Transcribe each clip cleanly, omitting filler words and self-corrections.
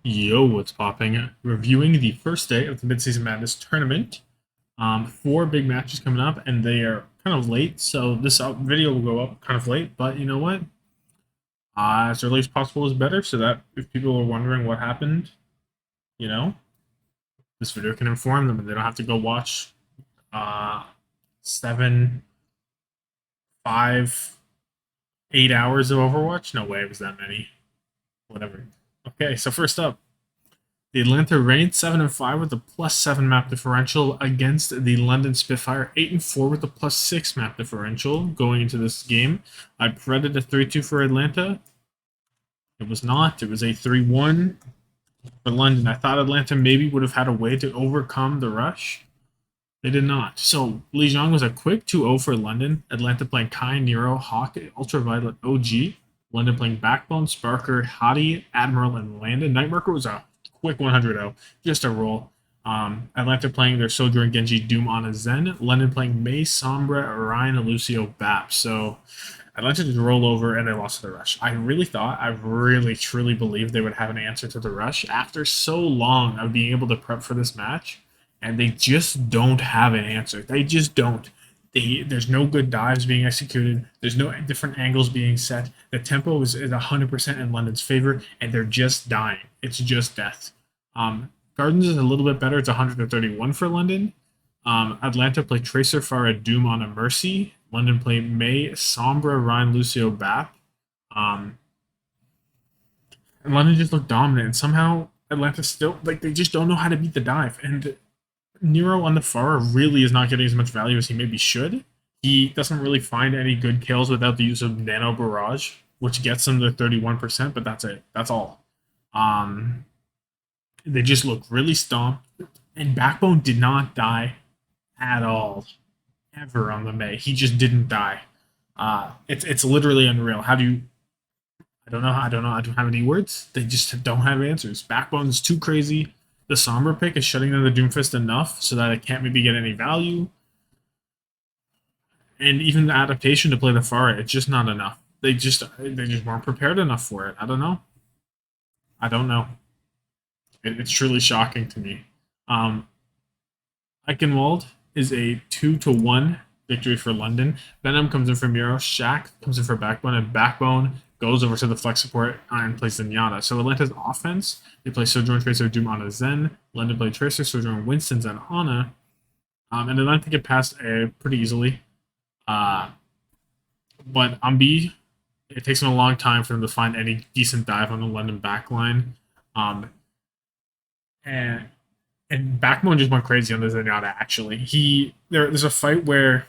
Yo, what's popping? Reviewing the first day of the Midseason Madness tournament. Four big matches coming up, and they are kind of late, so this video will go up kind of late. But you know what? As early as possible is better, so that if people are wondering what happened, you know, this video can inform them, and they don't have to go watch uh, 7, 5, 8 hours of Overwatch. No way, it was that many. Whatever. Okay, so first up, the Atlanta Reign 7-5 with a +7 map differential against the London Spitfire 8-4 with a +6 map differential going into this game. I predicted a 3-2 for Atlanta. It was not. It was a 3-1 for London. I thought Atlanta maybe would have had a way to overcome the rush. They did not. So Lijiang was a quick 2-0 for London. Atlanta playing Kai, Nero, Hawk, Ultraviolet, OG. London playing Backbone, Sparker, Hottie, Admiral, and Landon. Nightmarker was a quick 100-0, just a roll. Atlanta playing their Sojourn, Genji, Doom on a Zen. London playing May, Sombra, Orion, and Lucio, Bap. So Atlanta just roll over and they lost to the rush. I really truly believed they would have an answer to the rush after so long of being able to prep for this match, and they just don't have an answer. They just don't. There's no good dives being executed. There's no different angles being set. The tempo is 100% in London's favor, and they're just dying. It's just death. Gardens is a little bit better. It's 131 for London. Atlanta play Tracer, Farah, Doom on a Mercy. London play May, Sombra, Ryan, Lucio, Bap. Um, and London just looked dominant, and somehow Atlanta still, like, they just don't know how to beat the dive. And Nero on the Farah really is not getting as much value as he maybe should. He doesn't really find any good kills without the use of Nano Barrage, which gets him to 31%, but that's it. That's all. They just look really stomped. And Backbone did not die at all, ever on the May. He just didn't die. It's literally unreal. How do you? I don't know. I don't know. I don't have any words. They just don't have answers. Backbone is too crazy. The Sombra pick is shutting down the Doomfist enough so that it can't maybe get any value. And even the adaptation to play the Pharah, it's just not enough. They just weren't prepared enough for it. I don't know. I don't know. It's truly shocking to me. Um, Eichenwald is a 2-1 victory for London. Venom comes in for Miro. Shaq comes in for Backbone, and Backbone goes over to the flex support and plays Zenyatta. So Atlanta's offense, they play Sojourn, Tracer, Doom, Ana, Zen. London play Tracer, Sojourn, Winston, Zen, Ana. And Atlanta get past pretty easily. But on B, it takes them a long time for them to find any decent dive on the London backline. Um, and Backbone just went crazy on the Zenyatta. Actually, there's a fight where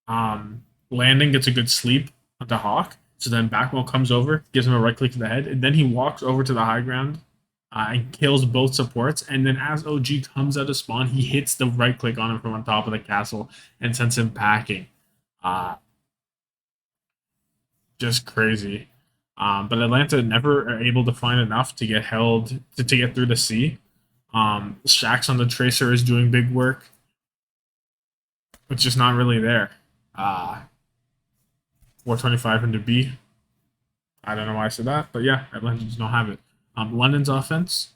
Landon gets a good sleep onto Hawk. So then Backbone comes over, gives him a right click to the head, and then he walks over to the high ground and kills both supports. And then as OG comes out of spawn, he hits the right click on him from on top of the castle and sends him packing. Uh, just crazy. But Atlanta never are able to find enough to get held to get through the C. Shax on the Tracer is doing big work. It's just not really there. 425 into B. I don't know why I said that, but yeah, Atlanta does not have it. London's offense.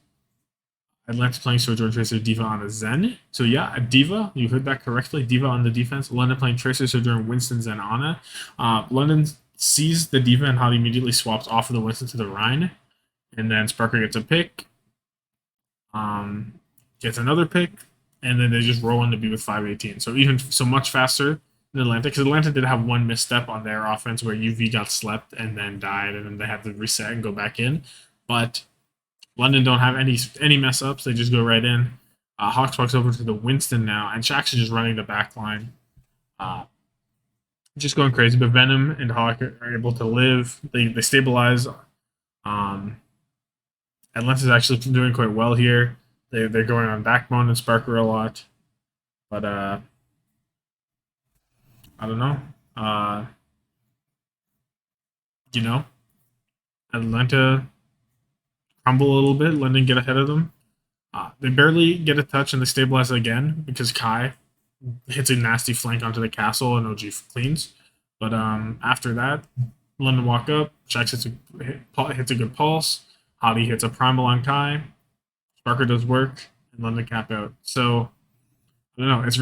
Atlanta's playing Sojourn, Tracer, Diva on a Zen. So yeah, a Diva, you heard that correctly. Diva on the defense. London playing Tracer, Sojourn, Winston, Zen, Ana. London sees the Diva and how he immediately swaps off of the Winston to the Rhine. And then Sparker gets a pick. Gets another pick. And then they just roll into B with 518. So even so much faster than Atlanta, because Atlanta did have one misstep on their offense where UV got slept and then died, and then they had to reset and go back in. But London don't have any mess ups. They just go right in. Hawks walks over to the Winston now, and Shax is just running the back line. Just going crazy. But Venom and Hawk are able to live. They stabilize. Atlanta's actually doing quite well here. They're going on Backbone and Sparker a lot. But I don't know. You know, Atlanta crumble a little bit. London get ahead of them. They barely get a touch and they stabilize again because Kai hits a nasty flank onto the castle and OG cleans. But after that, London walk up. Shax hits a good pulse. Hottie hits a primal on Kai. Sparker does work, and London cap out. So I don't know. It's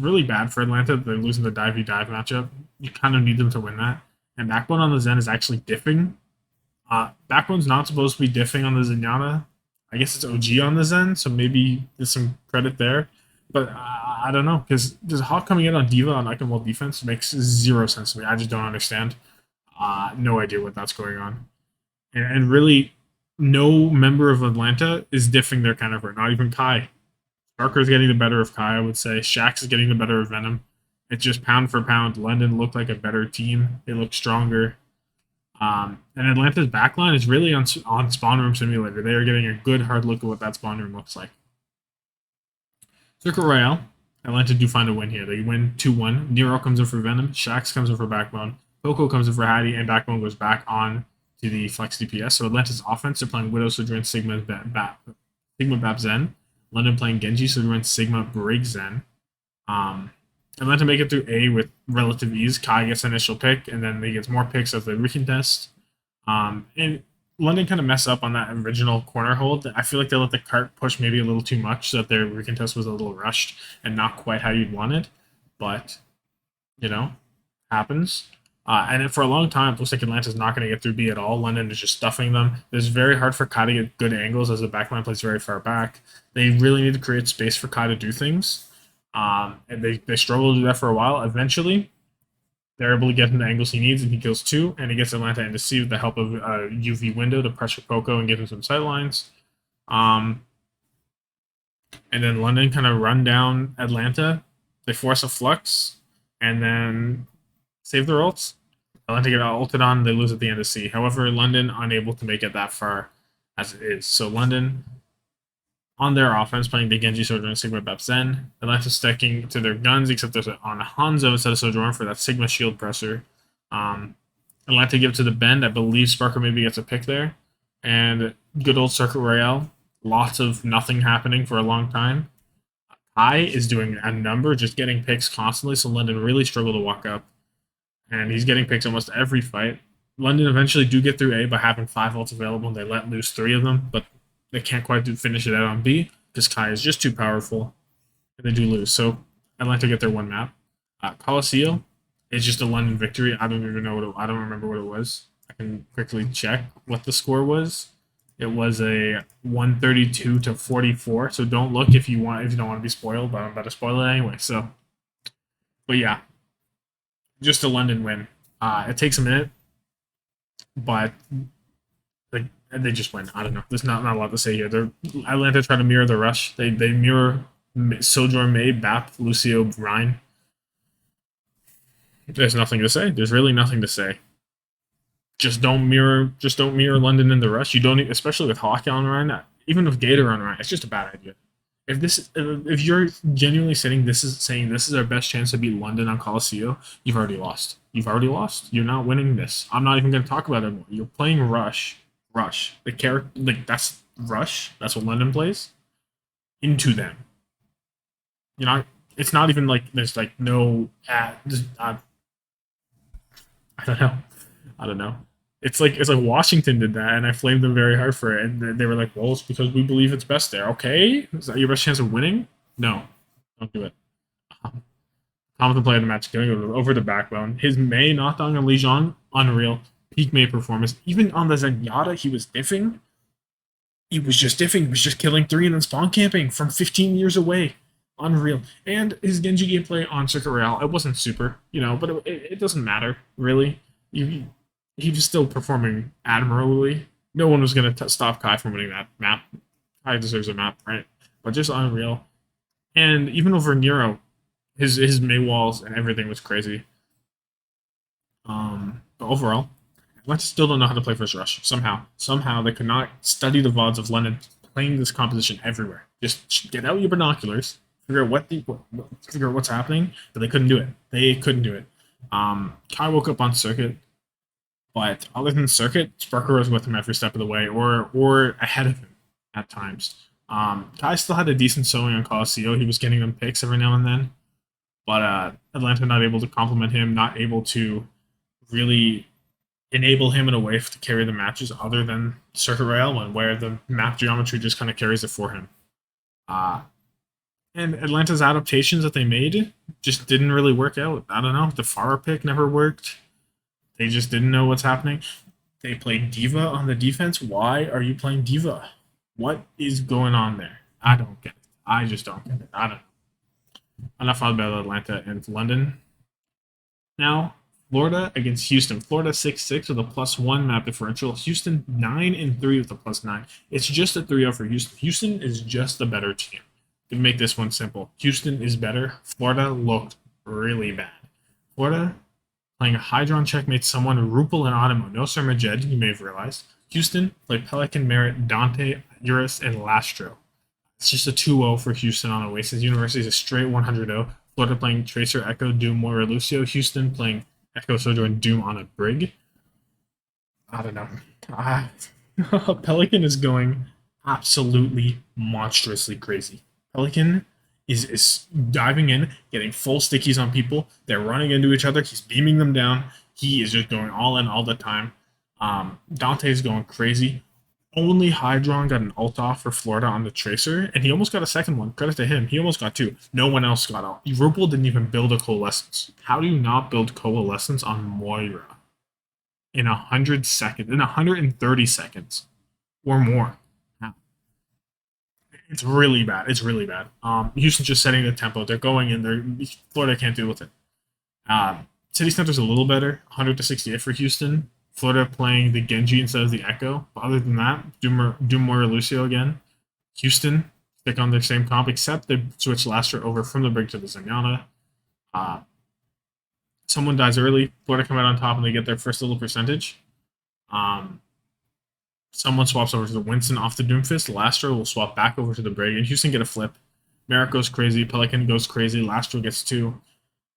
really bad for Atlanta. They're losing the dive dive matchup. You kind of need them to win that. And Backbone on the Zen is actually diffing. Backbone's not supposed to be diffing on the Zenyatta. I guess it's OG on the Zen, so maybe there's some credit there. But I don't know, because Hawk coming in on Diva on Item Wall defense makes zero sense to me. I just don't understand. No idea what that's going on. And really, no member of Atlanta is diffing their counterpart, not even Kai. Sparker is getting the better of Kai, I would say. Shax is getting the better of Venom. It's just pound for pound. London looked like a better team. They look stronger. And Atlanta's backline is really on Spawn Room Simulator. They are getting a good hard look at what that Spawn Room looks like. Circuit Royale. Atlanta do find a win here. They win 2-1. Nero comes in for Venom. Shax comes in for Backbone. Poco comes in for Hattie. And Backbone goes back on to the Flex DPS. So Atlanta's offense, they're playing Widow, so they're in Sigma Bab Zen. London playing Genji, so they're in Sigma Brig Zen. Atlanta make it through A with relative ease. Kai gets initial pick, and then he gets more picks as they recontest. And London kind of mess up on that original corner hold. I feel like they let the cart push maybe a little too much, so that their recontest was a little rushed and not quite how you'd want it. But, you know, happens. And for a long time, it looks like Atlanta's not going to get through B at all. London is just stuffing them. It's very hard for Kai to get good angles as the backline plays very far back. They really need to create space for Kai to do things. And they struggle to do that for a while. Eventually, they're able to get him the angles he needs, and he kills 2, and he gets Atlanta into C with the help of a UV window to pressure Poco and give him some sightlines. And then London kind of run down Atlanta. They force a flux, and then save their ults. Atlanta get ulted on, they lose at the end of C. However, London unable to make it that far as it is. So London, on their offense, playing the Genji, Sojourn, Sigma, Bap, Zen. Atlanta sticking to their guns, except there's on Hanzo instead of Sojourn for that Sigma shield pressure. Atlanta give to the bend. I believe Sparker maybe gets a pick there. And good old Circuit Royale. Lots of nothing happening for a long time. Kai is doing a number, just getting picks constantly, so London really struggle to walk up. And he's getting picks almost every fight. London eventually do get through A by having 5 ults available, and they let loose 3 of them, but they can't quite finish it out on B because Kai is just too powerful, and they do lose. So Atlanta get their 1 map. Coliseum is just a London victory. I don't even know I don't remember what it was. I can quickly check what the score was. It was a 132 to 44. So don't look if you don't want to be spoiled, but I'm about to spoil it anyway. So, but yeah, just a London win. It takes a minute, but they just win. I don't know. There's not a lot to say here. Atlanta try to mirror the rush. They mirror Sojourn, May, Bap, Lucio, Ryan. There's nothing to say. There's really nothing to say. Just don't mirror London in the rush. You don't, especially with Hawk on Ryan. Even with Gator on Ryan, it's just a bad idea. If you're genuinely saying this is our best chance to beat London on Coliseum, you've already lost. You're not winning this. I'm not even going to talk about it anymore. You're playing Rush. The character, that's Rush. That's what London plays. Into them. It's not even like there's no. I don't know. It's like Washington did that, and I flamed them very hard for it, and they were like, "Well, it's because we believe it's best there." Okay, is that your best chance of winning? No, don't do it. Thomas play of the match, going over the Backbone. His May knockdown on Lijiang, unreal. Peak May performance. Even on the Zenyatta, he was diffing. He was just diffing. He was just killing 3 and then spawn camping from 15 years away. Unreal. And his Genji gameplay on Circuit Royale, it wasn't super, but it doesn't matter, really. He was still performing admirably. No one was going to stop Kai from winning that map. Kai deserves a map, right? But just unreal. And even over Nero, his May walls and everything was crazy. But overall, Atlanta still don't know how to play first rush. Somehow they could not study the VODs of London playing this composition everywhere. Just get out your binoculars, figure out what's happening, but they couldn't do it. Kai woke up on Circuit, but other than Circuit, Sparker was with him every step of the way, or ahead of him at times. Kai still had a decent showing on Coliseum. He was getting them picks every now and then, but Atlanta not able to compliment him, not able to really enable him in a way to carry the matches other than Circuit Royale one, where the map geometry just kind of carries it for him. And Atlanta's adaptations that they made just didn't really work out. I don't know. The Farah pick never worked. They just didn't know what's happening. They played Diva on the defense. Why are you playing Diva? What is going on there? I don't get it. I just don't get it. I don't know. Enough about Atlanta and London. Now, Florida against Houston. Florida 6-6 with a +1 map differential. Houston 9-3 with a +9. It's just a 3-0 for Houston. Houston is just the better team. To make this one simple, Houston is better. Florida looked really bad. Florida playing a Hydron checkmate someone, Rupel and Animo. No Sir Majed, you may have realized. Houston played Pelican, Merit, Dante, Urus, and Lastro. It's just a 2-0 for Houston on Oasis. University is a straight 100-0. Florida playing Tracer, Echo, Doom, Moira, Lucio. Houston playing Echo, Sojourn, Doom on a Brig. I don't know. Pelican is going absolutely monstrously crazy. Pelican is diving in, getting full stickies on people. They're running into each other. He's beaming them down. He is just going all in all the time. Dante is going crazy. Only Hydron got an ult off for Florida on the Tracer, and he almost got a second one. Credit to him. He almost got two. No one else got out. Rupel didn't even build a Coalescence. How do you not build Coalescence on Moira in 100 seconds, in 130 seconds or more? It's really bad. It's really bad. Houston's just setting the tempo. They're going in there. Florida can't deal with it. City Center's a little better. 100-68 for Houston. Florida playing the Genji instead of the Echo. But other than that, Doom Moira Lucio again. Houston stick on their same comp, except they switch Lastra over from the Brig to the Zenyatta. Someone dies early. Florida come out on top and they get their first little percentage. Someone swaps over to the Winston off the Doomfist. Lastro will swap back over to the Brig, and Houston get a flip. Merrick goes crazy. Pelican goes crazy. Lastro gets 2.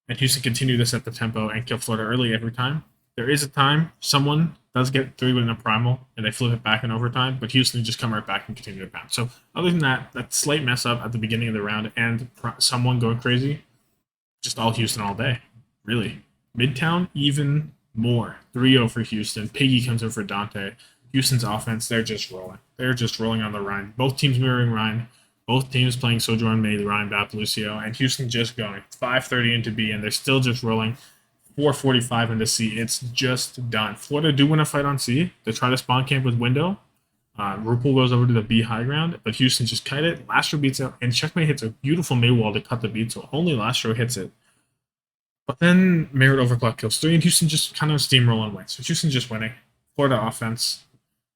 And Houston continue to set the tempo and kill Florida early every time. There is a time someone does get 3 within a primal, and they flip it back in overtime, but Houston just come right back and continue to pound. So other than that slight mess up at the beginning of the round and someone going crazy, just all Houston all day, really. Midtown, even more. 3-0 for Houston. Piggy comes in for Dante. Houston's offense, they're just rolling. They're just rolling on the Rhine. Both teams mirroring Rhine. Both teams playing Sojourn, May, Rhine, Bap, Lucio, and Houston just going 5:30 into B, and they're still just rolling 4:45 into C. It's just done. Florida do win a fight on C. They try to spawn camp with Window. Rupel goes over to the B high ground, but Houston just kite it. Lastro beats it, and Checkmate hits a beautiful May wall to cut the beat, so only Lastro hits it. But then Merit Overclock kills 3, and Houston just kind of steamroll and wins. So Houston just winning. Florida offense.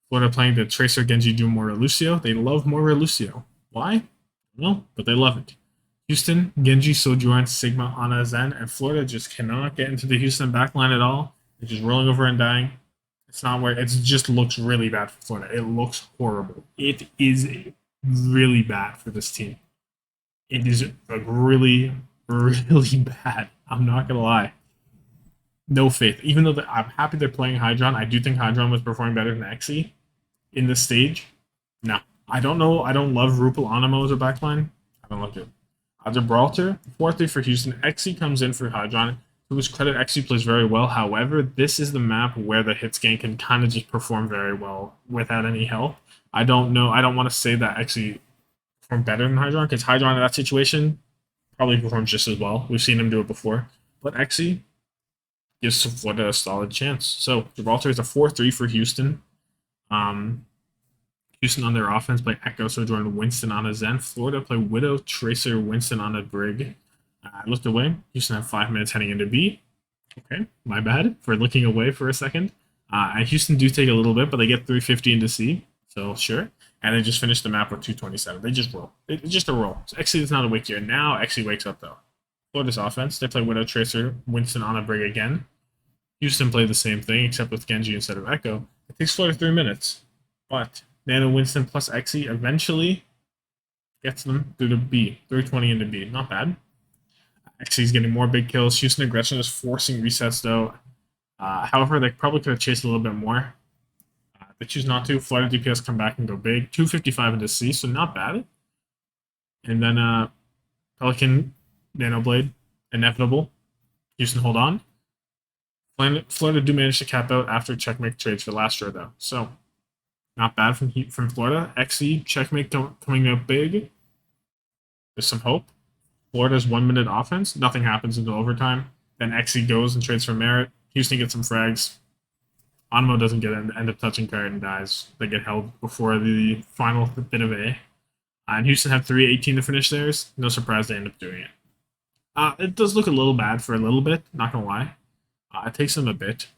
Florida playing the Tracer, Genji, Doom, Moira, Lucio. They love Moira, Lucio. Why? No, but they love it. Houston, Genji, Sojourn, Sigma, Ana, Zen, and Florida just cannot get into the Houston backline at all. They're just rolling over and dying. It's not where it just looks really bad for Florida. It looks horrible. It is really bad for this team. It is like really, really bad. I'm not gonna lie. No faith. Even though I'm happy they're playing Hydron, I do think Hydron was performing better than Exy in this stage. No, I don't know. I don't love Rupel Animo as a backline. I don't like it. Gibraltar, 4-3 for Houston. Exy comes in for Hydron. To his credit, Exy plays very well. However, this is the map where the Hitscan can kind of just perform very well without any help. I don't know. I don't want to say that Exy performed better than Hydron, because Hydron in that situation probably performs just as well. We've seen him do it before. But Exy gives Florida a solid chance. So Gibraltar is a 4-3 for Houston. Houston on their offense play Echo, Sojourn, Winston on a Zen. Florida play Widow, Tracer, Winston on a Brig. I looked away. Houston have 5 minutes heading into B. Okay, my bad for looking away for a second. And Houston do take a little bit, but they get 350 into C. So sure. And they just finish the map with 227. They just roll. It's just a roll. So Exy is not awake here. Now Exy wakes up though. Florida's offense, they play Widow, Tracer, Winston on a Brig again. Houston play the same thing, except with Genji instead of Echo. It takes Florida 3 minutes. But Nano, Winston plus Exy eventually gets them through to B. 320 into B. Not bad. Exy's getting more big kills. Houston aggression is forcing resets though. However, they probably could have chased a little bit more. They choose not to. Florida DPS come back and go big. 255 into C, so not bad. And then Pelican, Nano Blade, inevitable. Houston hold on. Florida do manage to cap out after checkmate trades for last row, though. So, not bad from Florida. XE, checkmate coming out big. There's some hope. Florida's 1 minute offense. Nothing happens until overtime. Then XE goes and trades for Merritt. Houston gets some frags. Onmo doesn't get end up touching card and dies. They get held before the final bit of A. And Houston have 3:18 to finish theirs. No surprise they end up doing it. It does look a little bad for a little bit, not gonna lie. It takes them a bit.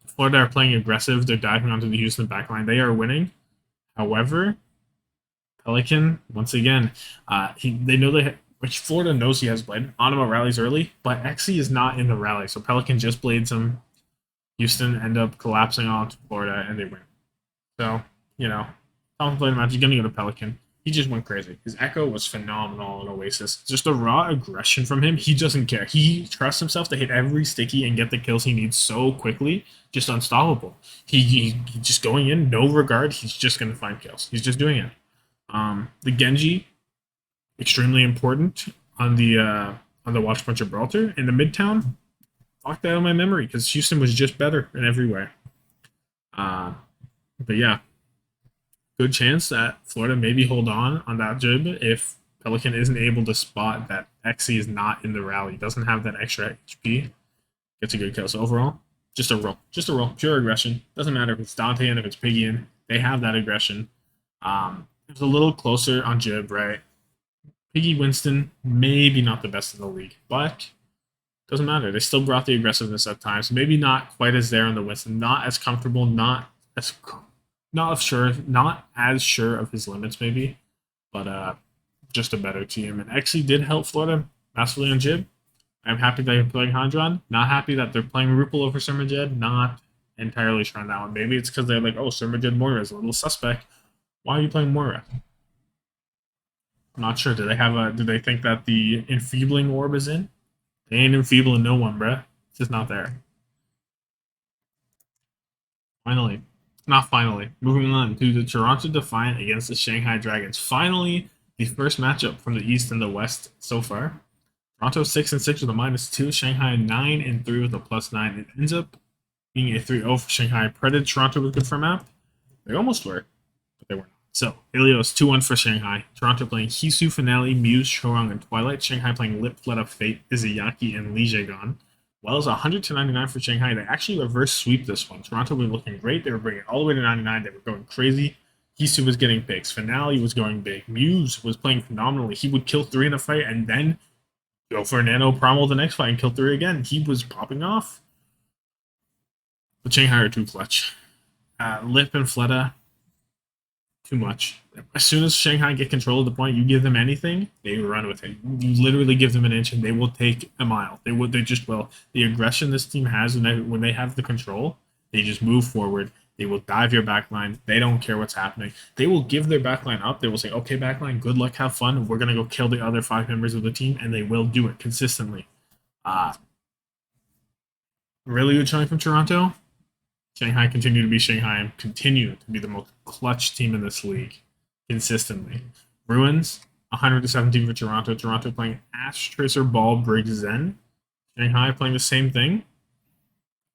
Florida are playing aggressive. They're diving onto the Houston backline. They are winning. However, Pelican, once again, they know which Florida knows he has blade. Onimo rallies early, but XE is not in the rally. So Pelican just blades him. Houston end up collapsing onto Florida, and they win. So, Tom played a match. He's going to go to Pelican. He just went crazy. His Echo was phenomenal in Oasis. Just a raw aggression from him. He doesn't care. He trusts himself to hit every sticky and get the kills he needs so quickly. Just unstoppable. He just going in, no regard. He's just going to find kills. He's just doing it. The Genji, extremely important on the Watch Punch Gibraltar. In the Midtown, lock that out of my memory because Houston was just better in every way. But yeah, good chance that Florida maybe hold on that jib if Pelican isn't able to spot that XE is not in the rally, doesn't have that extra HP, gets a good kill. So overall, just a roll, pure aggression. Doesn't matter if it's Dante and if it's Piggy in, they have that aggression. It was a little closer on jib, right? Piggy Winston, maybe not the best in the league, but doesn't matter. They still brought the aggressiveness at times. Maybe not quite as there on the Winston, not as comfortable, not as sure of his limits, maybe, but just a better team. And XE did help Florida massively on jib. I'm happy that they're playing Handron. Not happy that they're playing Rupal over Surmajed. Not entirely sure on that one. Maybe it's because they're like, oh, Surmajed Moira is a little suspect. Why are you playing Moira? I'm not sure. Do they think that the enfeebling orb is in? They ain't enfeebling no one, bruh. It's just not there. Finally. Moving on to the Toronto Defiant against the Shanghai Dragons. Finally, the first matchup from the East and the West so far. Toronto 6-6 with a -2. Shanghai 9-3 with a +9. It ends up being a 3-0 for Shanghai. Predated Toronto with good for map. They almost were, but they were not. So, Helios 2-1 for Shanghai. Toronto playing Hisu, Finale, Muse, Chorong, and Twilight. Shanghai playing Lip, Fleta, Fate, Izayaki, and Li Jaegon. Well, it's 100-99 for Shanghai. They actually reverse sweep this one. Toronto was looking great. They were bringing it all the way to 99. They were going crazy. Hisu was getting picks. Finale was going big. Muse was playing phenomenally. He would kill 3 in a fight and then go for a nano promo the next fight and kill 3 again. He was popping off. The Shanghai are too clutch. Lip and Fleta, too much. As soon as Shanghai get control of the point, you give them anything, they run with it. You literally give them an inch and they will take a mile. They just will. The aggression this team has when they have the control, they just move forward. They will dive your backline. They don't care what's happening. They will give their backline up. They will say, okay, backline, good luck, have fun. We're going to go kill the other 5 members of the team, and they will do it consistently. Really good showing from Toronto. Shanghai continue to be Shanghai and continue to be the most clutch team in this league consistently. Ruins, 100-17 for Toronto. Toronto playing Ash, Tracer, Ball, Briggs, Zen. Shanghai playing the same thing.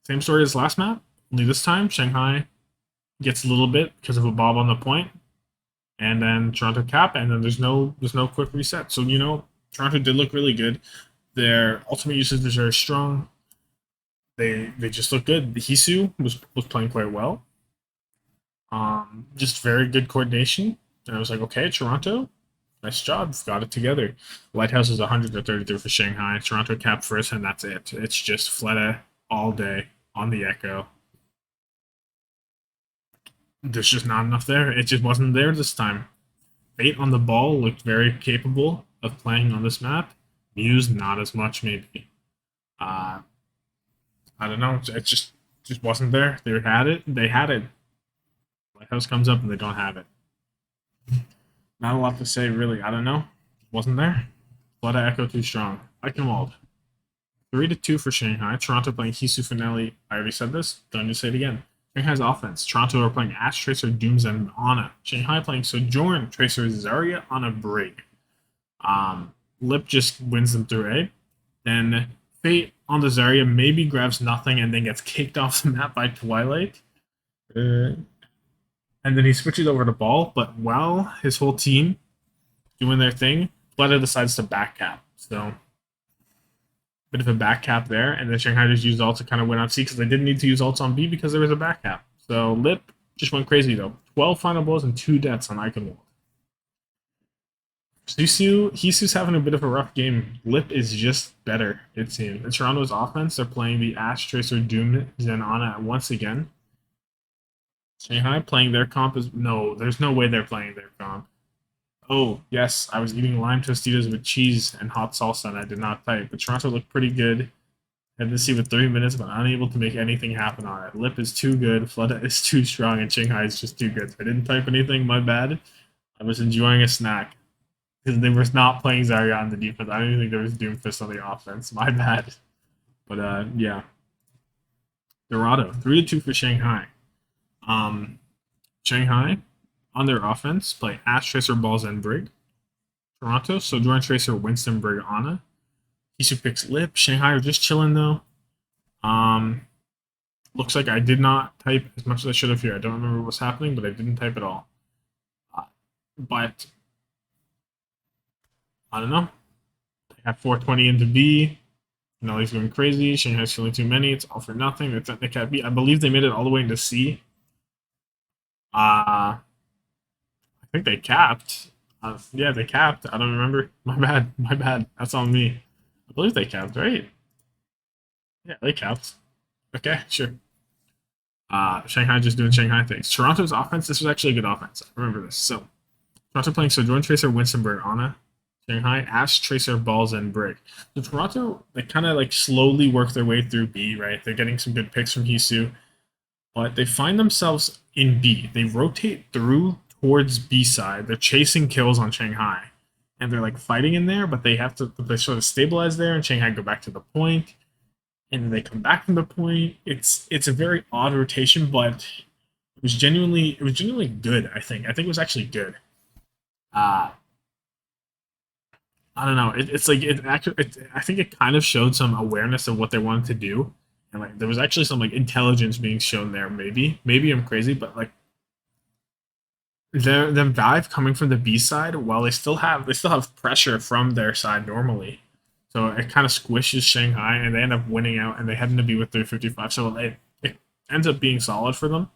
Same story as last map. Only this time, Shanghai gets a little bit because of a bob on the point. And then Toronto cap, and then there's no quick reset. So, Toronto did look really good. Their ultimate usage is very strong. They just look good. The Hisu was playing quite well. Just very good coordination. And I was like, okay, Toronto, nice job. Got it together. Lighthouse is 100-33 for Shanghai. Toronto cap first, and that's it. It's just Fleta all day on the Echo. There's just not enough there. It just wasn't there this time. Fate on the ball looked very capable of playing on this map. Muse, not as much, maybe. I don't know. It just wasn't there. They had it. Lighthouse comes up and they don't have it. Not a lot to say, really. I don't know. Wasn't there. Fleta Echo too strong. Eichenwald. 3-2 for Shanghai. Toronto playing Hisu Finale. I already said this. Don't need to say it again. Shanghai's offense. Toronto are playing Ash, Tracer, Dooms, and Ana. Shanghai playing Sojourn, Tracer, Zarya, Ana, Brig. Lip just wins them through A. Then Fate on the Zarya maybe grabs nothing and then gets kicked off the map by Twilight. And then he switches over to Ball, but while his whole team doing their thing, Fleta decides to back cap. So, bit of a back cap there, and then Shanghai just used ult to kind of win on C because they didn't need to use ults on B because there was a back cap. So, Lip just went crazy though. 12 final blows and 2 deaths on Eichenwald. Hisu's having a bit of a rough game. Lip is just better, it seems. In Toronto's offense, they're playing the Ash, Tracer, Doom, Zenana once again. Shanghai playing their comp is... No, there's no way they're playing their comp. Oh, yes, I was eating lime tostitos with cheese and hot salsa, and I did not type. But Toronto looked pretty good. Had to see with 3 minutes, but unable to make anything happen on it. Lip is too good, Fleta is too strong, and Shanghai is just too good. I didn't type anything, my bad. I was enjoying a snack. Because they were not playing Zarya on the defense. I don't even think there was Doomfist on the offense. My bad. But, yeah. Dorado, 3-2 for Shanghai. Shanghai, on their offense, play Ash, Tracer, Balls, and Brig. Toronto, Sojourn, Tracer, Winston, Brig, Ana. Hisu picks Lip. Shanghai are just chilling, though. Looks like I did not type as much as I should have here. I don't remember what was happening, but I didn't type at all. But... I don't know. They have 420 into B. He's going crazy. Shanghai's feeling too many. It's all for nothing. They can't B. I believe they made it all the way into C. I think they capped. Yeah, they capped. I don't remember. My bad. My bad. That's on me. I believe they capped, right? Yeah, they capped. Okay, sure. Shanghai just doing Shanghai things. Toronto's offense, this was actually a good offense. I remember this. So, Toronto playing Sojourn, Tracer, Winstonberg, Ana. Shanghai, Ash, Tracer, Balls, and Brig. So Toronto, they kind of like slowly work their way through B, right? They're getting some good picks from Hisu, but they find themselves in B. They rotate through towards B side. They're chasing kills on Shanghai, and they're like fighting in there, but they sort of stabilize there, and Shanghai go back to the point, and then they come back from the point. It's a very odd rotation, but it was genuinely good. I think it was actually good. I don't know. It's like I think it kind of showed some awareness of what they wanted to do, and like there was actually some like intelligence being shown there. Maybe I'm crazy, but like them dive coming from the B side while they still have pressure from their side normally, so it kind of squishes Shanghai, and they end up winning out, and they happen to be with 355. So it ends up being solid for them.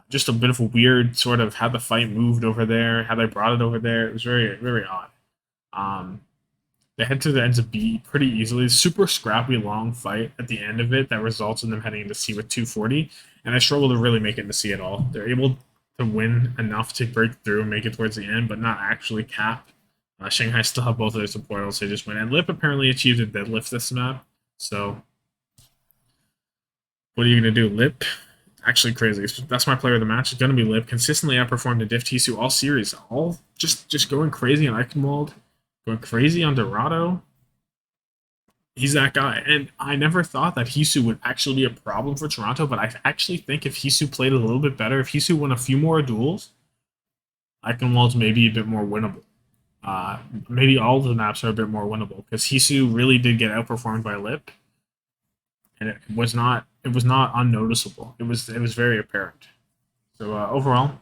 Just a bit of a weird sort of how the fight moved over there, how they brought it over there. It was very, very odd. They head to the ends of B pretty easily. Super scrappy, long fight at the end of it that results in them heading into C with 240. And I struggle to really make it into C at all. They're able to win enough to break through and make it towards the end, but not actually cap. Shanghai still have both of their support, so they just win. And Lip apparently achieved a deadlift this map. So, what are you going to do? Lip? Actually crazy. That's my player of the match. It's going to be Lip. Consistently outperformed the Diff Hisu all series. All just going crazy on Eichenwald. Going crazy on Dorado. He's that guy. And I never thought that Hisu would actually be a problem for Toronto, but I actually think if Hisu played a little bit better, if Hisu won a few more duels, Eichenwald's maybe a bit more winnable. Maybe all of the maps are a bit more winnable, because Hisu really did get outperformed by Lip, and it was not unnoticeable. It was very apparent. So overall,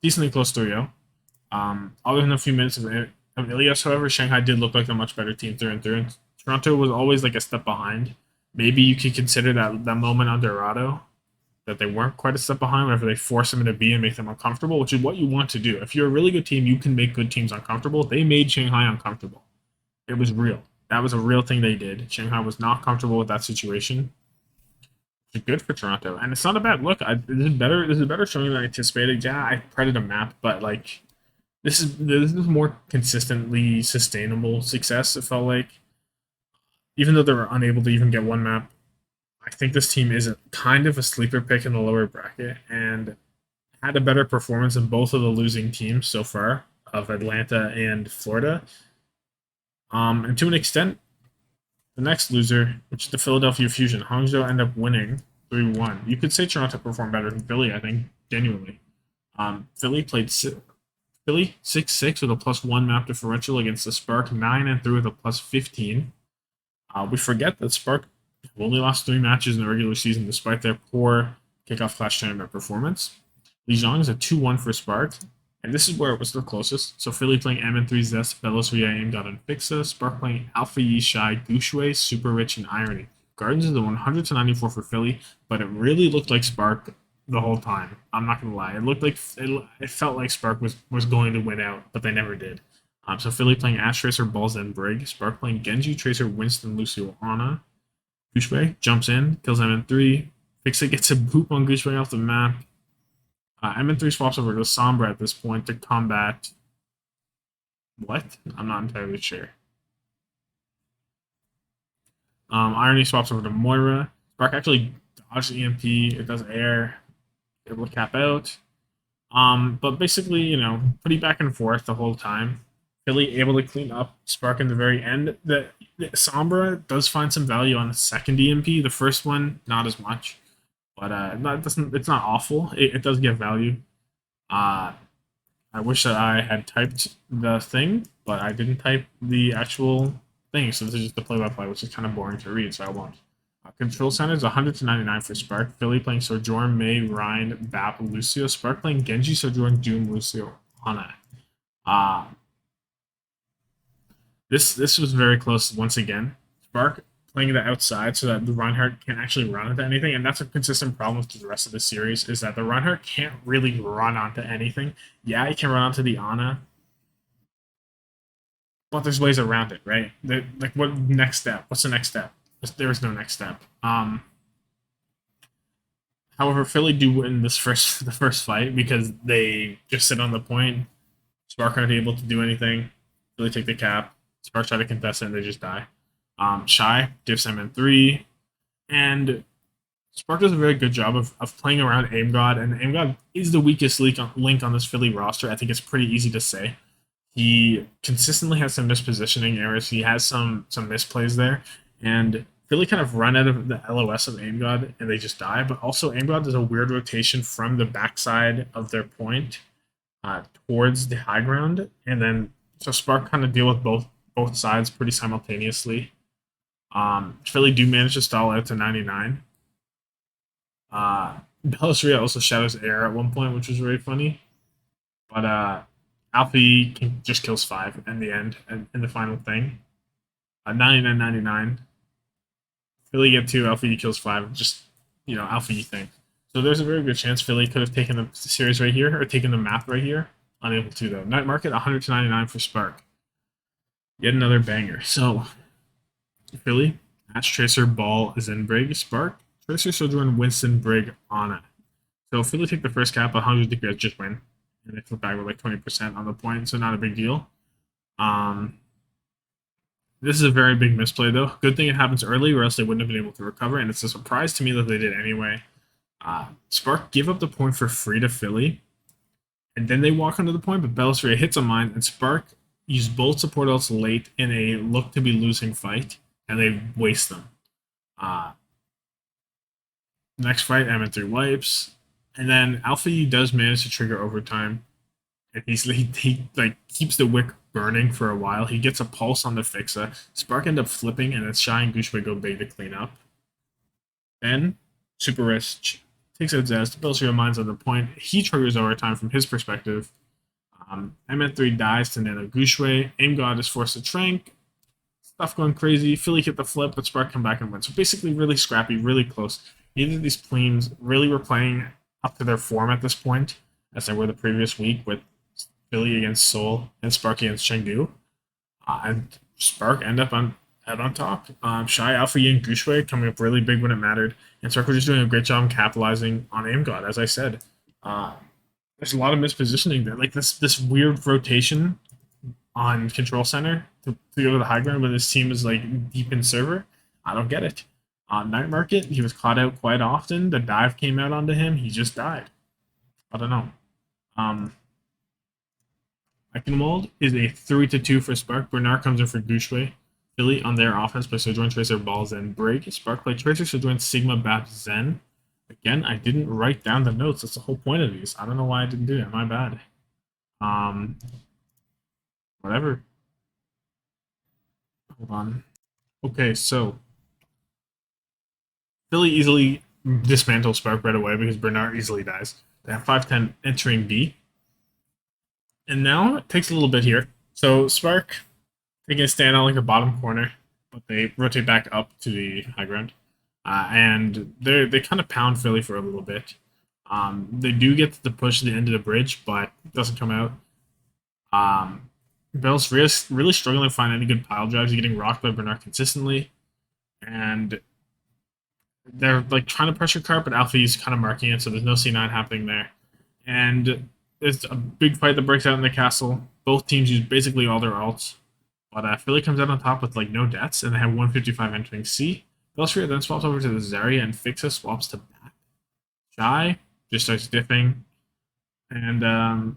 decently close 3-0. Other than a few minutes of Ilias, however, Shanghai did look like a much better team through and through. And Toronto was always like a step behind. Maybe you could consider that moment on Dorado, that they weren't quite a step behind whenever they force them into B and make them uncomfortable, which is what you want to do. If you're a really good team, you can make good teams uncomfortable. They made Shanghai uncomfortable. It was real. That was a real thing they did. Shanghai was not comfortable with that situation. It's good for Toronto. And it's not a bad look. This is better showing than I anticipated. Yeah, I printed a map, but like this is more consistently sustainable success, it felt like. Even though they were unable to even get one map, I think this team is kind of a sleeper pick in the lower bracket and had a better performance than both of the losing teams so far of Atlanta and Florida. And to an extent, the next loser, which is the Philadelphia Fusion, Hangzhou end up winning 3-1. You could say Toronto performed better than Philly, I think, genuinely. Philly played Philly 6-6 with a +1 map differential against the Spark, 9-3 with a +15. We forget that Spark only lost 3 matches in the regular season despite their poor kickoff clash tournament performance. Lijiang is a 2-1 for Spark, and this is where it was the closest. So Philly playing MN3 Zest, Belos Ria, Aimdot, and Fixa. Spark playing Alpha Yi, Shy, Gushue, Super Rich, and Irony. Gardens is the 100-94 for Philly, but it really looked like Spark the whole time. I'm not gonna lie. It looked like it felt like Spark was going to win out, but they never did. So Philly playing Ash Tracer, Balls, and Brig. Spark playing Genji, Tracer, Winston, Lucio, Ana. Gushue jumps in, kills MN3. Fixa gets a boop on Gushue off the map. MN3 swaps over to Sombra at this point to combat. What? I'm not entirely sure. Irony swaps over to Moira. Spark actually dodged EMP. It does air. Able to cap out. But basically, pretty back and forth the whole time. Philly able to clean up Spark in the very end. The Sombra does find some value on the second EMP. The first one, not as much. But it's not awful. It does give value. I wish that I had typed the thing, but I didn't type the actual thing. So this is just the play-by-play, which is kind of boring to read, so I won't. Control Center is 100-99 for Spark. Philly playing Sojourn, Mei, Ryan, Bap, Lucio. Spark playing Genji, Sojourn, Doom, Lucio, Ana. This was very close once again. Spark playing the outside so that the Reinhardt can't actually run into anything, and that's a consistent problem through the rest of the series, is that the Reinhardt can't really run onto anything. Yeah, he can run onto the Ana, but there's ways around it, right? Like, what next step? What's the next step? There is no next step. However, Philly do win the first fight because they just sit on the point. Spark aren't able to do anything. Philly take the cap. Spark try to contest it and they just die. Shy diffs MN3, and Spark does a very good job of playing around AimGod, and AimGod is the weakest link on this Philly roster. I think it's pretty easy to say. He consistently has some mispositioning errors. He has some misplays there, and Philly kind of run out of the LOS of AimGod and they just die. But also AimGod does a weird rotation from the backside of their point towards the high ground, and then so Spark kind of deal with both sides pretty simultaneously. Philly do manage to stall out to 99. Belos Ria also shadows air at one point, which was very funny. But Alfie just kills 5 in the end, in the final thing. 99-99. Philly get 2, Alfie kills 5. Just, Alfie thing. So there's a very good chance Philly could have taken the series right here, or taken the map right here. Unable to, though. Night Market, 100-99 for Spark. Yet another banger. So, Philly, Ash, Tracer, Ball, Zenbrig, Spark, Tracer, Sojourn, Winston, Brig, Ana. So Philly take the first cap, 100 degrees, just win. And they flip back with like 20% on the point, so not a big deal. This is a very big misplay, though. Good thing it happens early, or else they wouldn't have been able to recover, and it's a surprise to me that they did anyway. Spark give up the point for free to Philly, and then they walk under the point, but Belos Ria hits a mine, and Spark use both support ults late in a look-to-be-losing fight, and they waste them. Next fight, MN3 wipes, and then Alpha U does manage to trigger overtime, and he like keeps the wick burning for a while. He gets a pulse on the Fixa. Spark end up flipping, and then Shy and Gushue go big to clean up. Then Super Rich takes out Zest. Belos Ria mines on the point. He triggers overtime from his perspective. MN3 dies to Nano Gushue. AimGod is forced to trank. Stuff going crazy. Philly hit the flip, but Spark come back and win. So basically really scrappy, really close. Neither of these teams really were playing up to their form at this point, as they were the previous week with Philly against Seoul and Spark against Chengdu. And Spark end up on top. Shy, Alpha Yi, and Gushue coming up really big when it mattered. And Spark was just doing a great job capitalizing on AimGod, as I said. There's a lot of mispositioning there. Like this weird rotation on Control Center to go to the high ground when his team is like deep in server. I don't get it. On Night Market, he was caught out quite often. The dive came out onto him. He just died. I don't know. Eichenwald is a 3-2 for Spark. Bernard comes in for Gushue. Philly on their offense by Sojourn, Tracer, Balls, and Break. Spark play Tracer, Sojourn, Sigma, Bap, Zen. Again, I didn't write down the notes. That's the whole point of these. I don't know why I didn't do that. My bad. Whatever. Hold on. Okay, so Philly easily dismantles Spark right away because Bernard easily dies. They have 5-10 entering B. And now it takes a little bit here. So Spark taking a stand on like the bottom corner, but they rotate back up to the high ground. And they kind of pound Philly for a little bit. They do get to push the end of the bridge, but it doesn't come out. Bell's really struggling to find any good pile drives. He's getting rocked by Bernard consistently. And they're like trying to pressure cart, but Alfie's kind of marking it, so there's no C9 happening there. And there's a big fight that breaks out in the castle. Both teams use basically all their alts. But Philly comes out on top with like no deaths, and they have 155 entering C. Belstria then swaps over to the Zarya, and Fixa swaps to back. Shy just starts diffing, and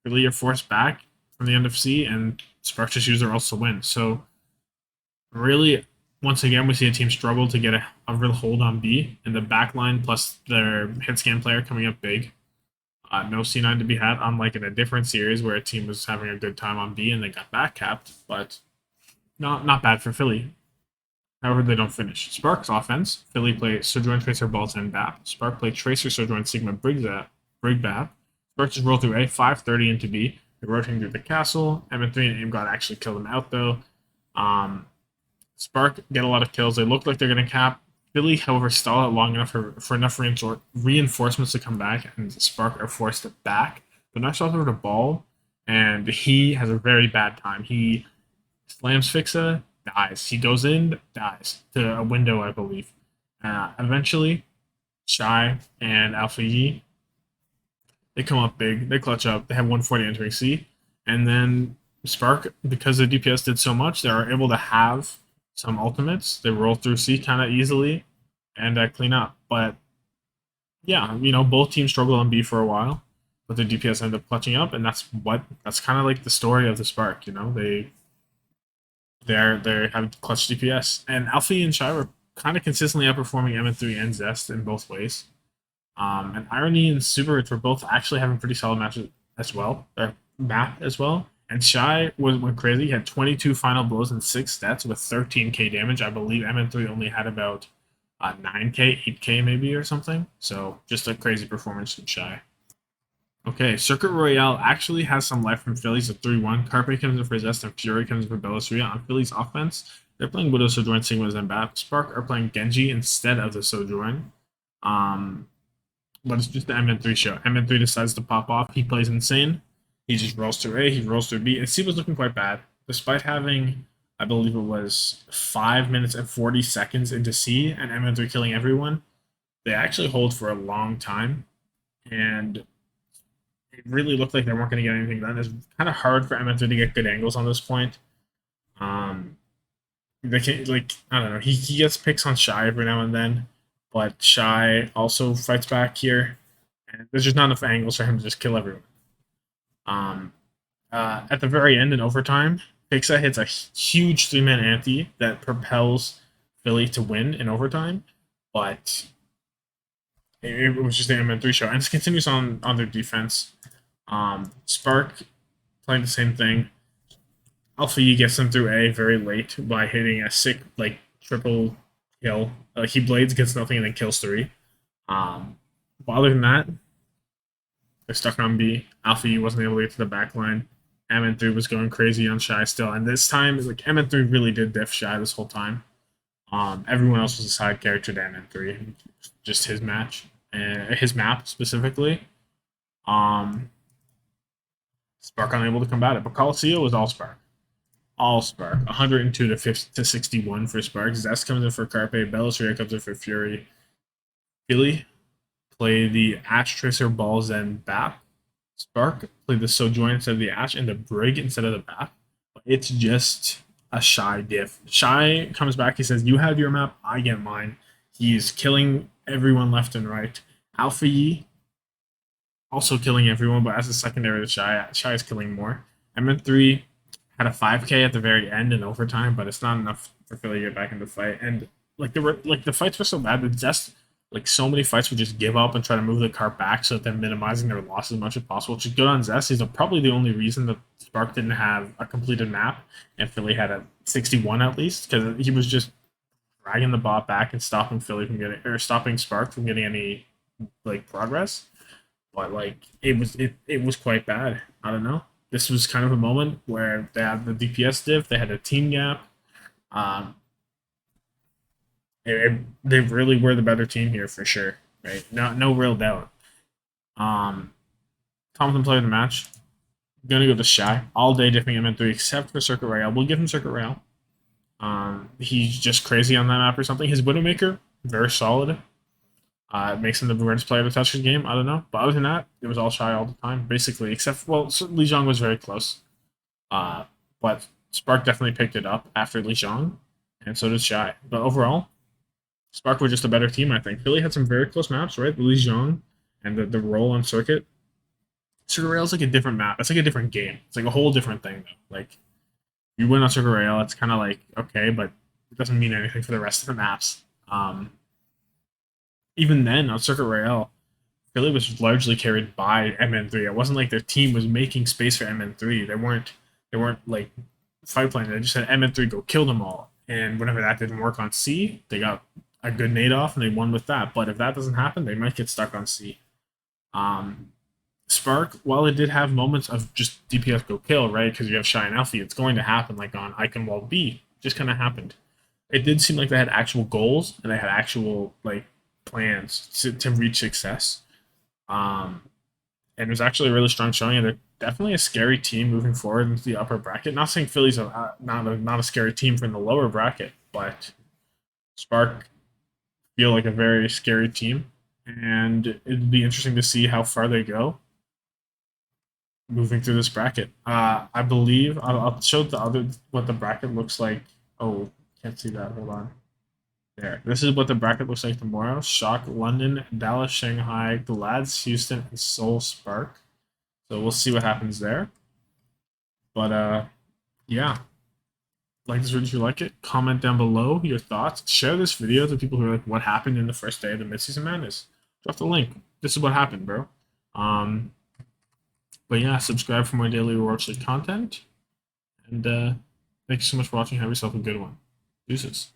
Philly are forced back from the end of C, and Sparks just use their ults to win. So really, once again, we see a team struggle to get a real hold on B, and the backline plus their hit scan player coming up big. No C9 to be had, unlike in a different series where a team was having a good time on B and they got back capped, but not bad for Philly. However, they don't finish. Spark's offense, Philly play Sojourn, Tracer, Balls, and BAP. Spark play Tracer, Sojourn, Sigma, Brig, BAP. Spark just roll through A, 530 into B. They're rotating through the castle. M3 and Aim God actually kill them out, though. Spark get a lot of kills. They look like they're going to cap. Philly, however, stall it long enough for enough reinforcements to come back, and Spark are forced back. But next over to Ball, and he has a very bad time. He slams Fixa, dies. He goes in, dies to a window, I believe. Eventually, Shy and Alpha Yi, they come up big. They clutch up. They have 140 entering C. And then Spark, because the DPS did so much, they are able to have some ultimates. They roll through C kind of easily and clean up. But yeah, both teams struggle on B for a while, but the DPS end up clutching up, and that's kind of like the story of the Spark. They have clutch DPS, and Alfie and Shy were kind of consistently outperforming M3 and Zest in both ways. And Irony and Super Rich were both actually having pretty solid matches as well. Their map as well. And Shy went crazy. He had 22 final blows and 6 stats with 13k damage. I believe MN3 only had about 9k, 8k maybe or something. So just a crazy performance from Shy. Okay, Circuit Royale actually has some life from Philly's at 3-1. Carpe comes in for Zest and Fury comes in for Bellisria. On Philly's offense, they're playing Widow, Sojourn, Sigmas, and Bap. Spark are playing Genji instead of the Sojourn. But it's just the MN3 show. MN3 decides to pop off. He plays insane. He just rolls through A, he rolls through B, and C was looking quite bad. Despite having, I believe it was 5 minutes and 40 seconds into C and MN3 killing everyone, they actually hold for a long time. And it really looked like they weren't going to get anything done. It's kind of hard for MN3 to get good angles on this point. They can, I don't know, he gets picks on Shy every now and then, but Shy also fights back here, and there's just not enough angles for him to just kill everyone. At the very end in overtime, Fixa hits a huge 3-man anti that propels Philly to win in overtime, but it was just an MN3 show. And it continues on their defense. Spark playing the same thing. Alpha E gets them through A very late by hitting a sick, triple kill. He blades, gets nothing, and then kills 3. But other than that, they're stuck on B. Alpha E wasn't able to get to the back line. MN3 was going crazy on Shy still. And this time, MN3 really did diff Shy this whole time. Everyone else was a side character to MN3. Just his match. His map, specifically. Spark unable to combat it. But Coliseum was all Spark. All Spark. 102 to 61 for Spark. Zest comes in for Carpe. Bellisria comes in for Fury. Philly play the Ash, Tracer, Balls, and Bap. Spark play the Sojourn instead of the Ash and the Brig instead of the Bap. It's just a Shy diff. Shy comes back. He says, "You have your map. I get mine." He's killing everyone left and right. Alpha Yi also killing everyone, but as a secondary to Shy, Shy is killing more. MN3 had a 5k at the very end in overtime, but it's not enough for Philly to get back into the fight. And the fights were so bad that Zest Like so many fights would just give up and try to move the card back so that they're minimizing their loss as much as possible. Which is good on Zest. He's probably the only reason that Spark didn't have a completed map and Philly had a 61 at least, because he was just dragging the bot back and stopping Philly from getting, or stopping Spark from getting any like progress. But like it was quite bad. I don't know. This was kind of a moment where they had the DPS diff, they had a team gap. Um, they really were the better team here for sure, right? No real doubt. Thompson player of the match. Gonna go to Shy all day, dipping him in three, except for Circuit Royale. We'll give him Circuit Royale. He's just crazy on that map or something. His Widowmaker, very solid. It makes him the weirdest player to touch his game. I don't know, but other than that, it was all Shy all the time, basically. Except well, Li Zhang was very close. But Spark definitely picked it up after Li Zhang, and so did Shy. But overall, Spark was just a better team, I think. Philly had some very close maps, right? Li Zhang and the roll on Circuit. Circuit Rail is like a different map. It's like a different game. It's like a whole different thing, though. Like, you win on Circuit Rail, it's kind of like, okay, but it doesn't mean anything for the rest of the maps. Even then, on Circuit Rail, Philly was largely carried by MN3. It wasn't like their team was making space for MN3. They weren't like fight playing. They just said MN3 go kill them all. And whenever that didn't work on C, they got a good nade off and they won with that. But if that doesn't happen, they might get stuck on C. Spark, while it did have moments of just DPS go kill, right? Because you have Shy and Alfie, it's going to happen like on Icon Wall B. Just kind of happened. It did seem like they had actual goals and they had actual like plans to reach success. And it was actually a really strong showing. And they're definitely a scary team moving forward into the upper bracket. Not saying Philly's not a scary team from the lower bracket, but Spark feel like a very scary team. And it'd be interesting to see how far they go moving through this bracket. I believe I'll show the other what the bracket looks like. Oh, can't see that. Hold on. There. This is what the bracket looks like tomorrow. Shock, London, Dallas, Shanghai, Glads, Houston, and Seoul Spark. So we'll see what happens there. But yeah. Like this video if you like it. Comment down below your thoughts. Share this video to people who are like, what happened in the first day of the midseason madness. Drop the link. This is what happened, bro. But yeah, subscribe for more daily Overwatch League content. And thank you so much for watching. Have yourself a good one. Deuces.